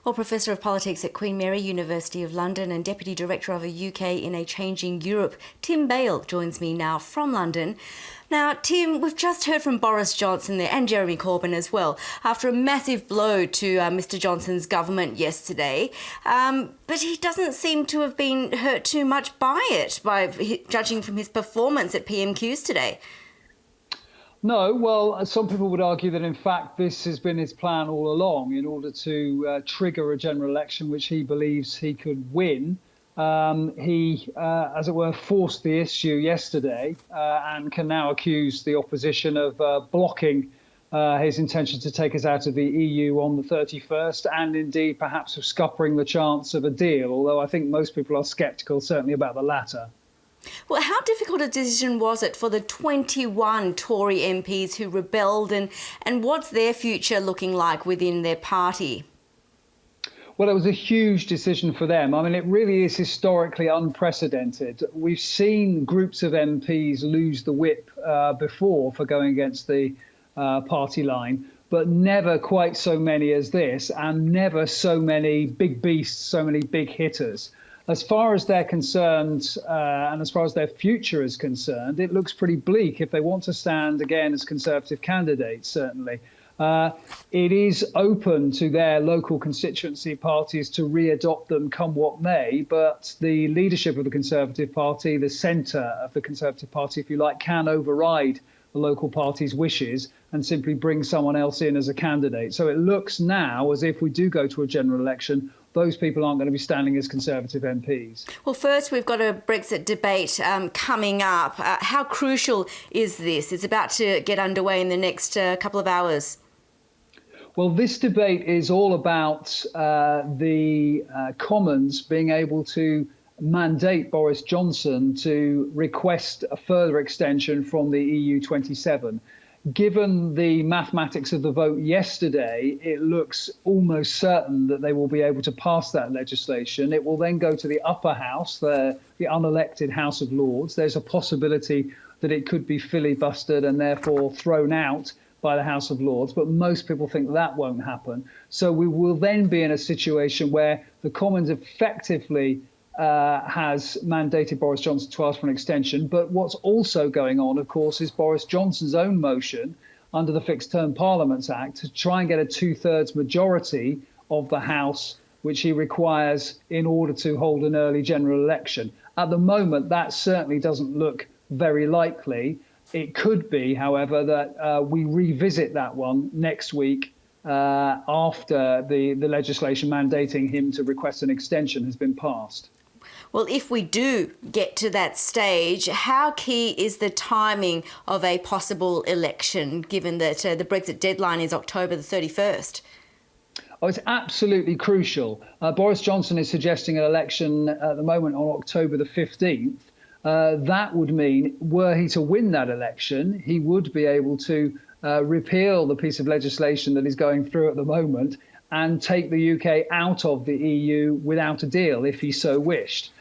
Well, Professor of Politics at Queen Mary, University of London and Deputy Director of a UK in a Changing Europe, Tim Bale, joins me now from London. Now, Tim, we've just heard from Boris Johnson there and Jeremy Corbyn as well, after a massive blow to Mr Johnson's government yesterday. But he doesn't seem to have been hurt too much by it, judging from his performance at PMQs today. No, well, some people would argue that, in fact, this has been his plan all along in order to trigger a general election, which he believes he could win. He, as it were, forced the issue yesterday and can now accuse the opposition of blocking his intention to take us out of the EU on the 31st and indeed perhaps of scuppering the chance of a deal, although I think most people are sceptical, certainly about the latter. Well, how difficult a decision was it for the 21 Tory MPs who rebelled, and what's their future looking like within their party? Well, it was a huge decision for them. I mean, it really is historically unprecedented. We've seen groups of MPs lose the whip before for going against the party line, but never quite so many as this, and never so many big beasts, so many big hitters. As far as they're concerned, and as far as their future is concerned, it looks pretty bleak if they want to stand again as Conservative candidates, certainly. It is open to their local constituency parties to re-adopt them come what may, but the leadership of the Conservative Party, the centre of the Conservative Party, if you like, can override the local party's wishes and simply bring someone else in as a candidate. So it looks now as if we do go to a general election, those people aren't going to be standing as Conservative MPs. Well, first, we've got a Brexit debate coming up. How crucial is this? It's about to get underway in the next couple of hours. Well, this debate is all about the Commons being able to mandate Boris Johnson to request a further extension from the EU 27. Given the mathematics of the vote yesterday, it looks almost certain that they will be able to pass that legislation. It will then go to the upper house, the unelected House of Lords. There's a possibility that it could be filibustered and therefore thrown out by the House of Lords, but most people think that won't happen. So we will then be in a situation where the Commons effectively has mandated Boris Johnson to ask for an extension. But what's also going on, of course, is Boris Johnson's own motion under the Fixed Term Parliaments Act to try and get a 2/3 majority of the House, which he requires in order to hold an early general election. At the moment, that certainly doesn't look very likely. It could be, however, that we revisit that one next week after the legislation mandating him to request an extension has been passed. Well, if we do get to that stage, how key is the timing of a possible election, given that the Brexit deadline is October the 31st? Oh, it's absolutely crucial. Boris Johnson is suggesting an election at the moment on October the 15th. That would mean, were he to win that election, he would be able to repeal the piece of legislation that is going through at the moment and take the UK out of the EU without a deal, if he so wished.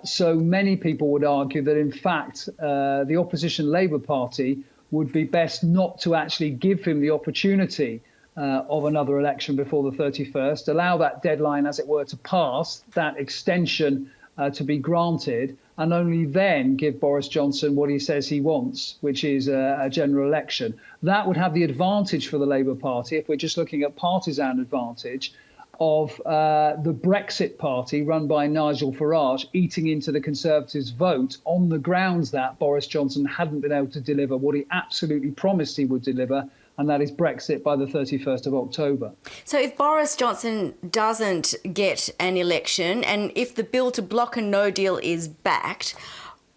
So many people would argue that, in fact, the opposition Labour Party would be best not to actually give him the opportunity of another election before the 31st, allow that deadline, as it were, to pass, that extension to be granted, and only then give Boris Johnson what he says he wants, which is a general election. That would have the advantage for the Labour Party, if we're just looking at partisan advantage, of the Brexit Party run by Nigel Farage eating into the Conservatives' vote on the grounds that Boris Johnson hadn't been able to deliver what he absolutely promised he would deliver, and that is Brexit by the 31st of October. So if Boris Johnson doesn't get an election, and if the bill to block a no deal is backed,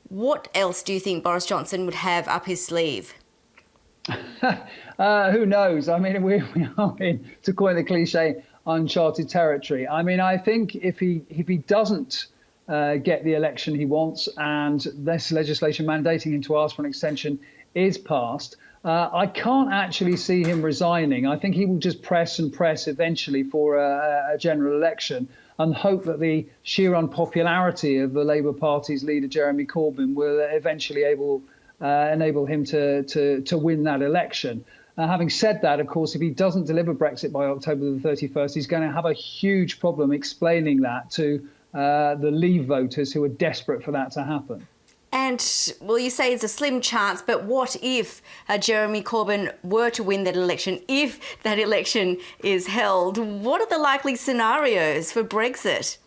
what else do you think Boris Johnson would have up his sleeve? Who knows? I mean, we are in, to coin the cliche, uncharted territory. I mean, I think if he doesn't get the election he wants and this legislation mandating him to ask for an extension is passed, I can't actually see him resigning. I think he will just press and press eventually for a general election and hope that the sheer unpopularity of the Labour Party's leader, Jeremy Corbyn, will eventually enable him to win that election. Having said that, of course, if he doesn't deliver Brexit by October the 31st, he's going to have a huge problem explaining that to the Leave voters who are desperate for that to happen. And, well, you say it's a slim chance, but what if Jeremy Corbyn were to win that election, if that election is held? What are the likely scenarios for Brexit?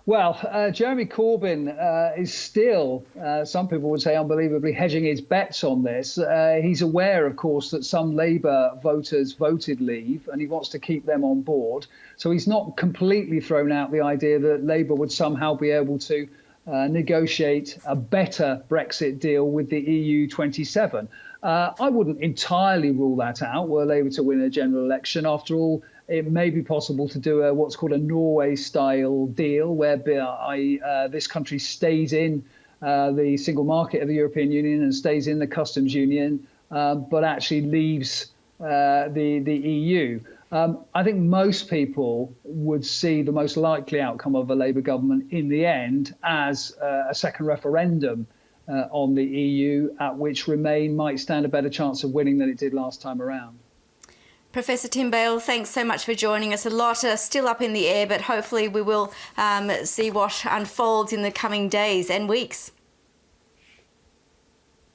Well, Jeremy Corbyn is still, some people would say unbelievably, hedging his bets on this. He's aware, of course, that some Labour voters voted Leave and he wants to keep them on board. So he's not completely thrown out the idea that Labour would somehow be able to negotiate a better Brexit deal with the EU 27. I wouldn't entirely rule that out were Labour to win a general election. After all, it may be possible to do what's called a Norway-style deal, whereby this country stays in the single market of the European Union and stays in the customs union, but actually leaves the EU. I think most people would see the most likely outcome of a Labour government in the end as a second referendum on the EU, at which Remain might stand a better chance of winning than it did last time around. Professor Tim Bale, thanks so much for joining us. A lot still up in the air, but hopefully we will see what unfolds in the coming days and weeks.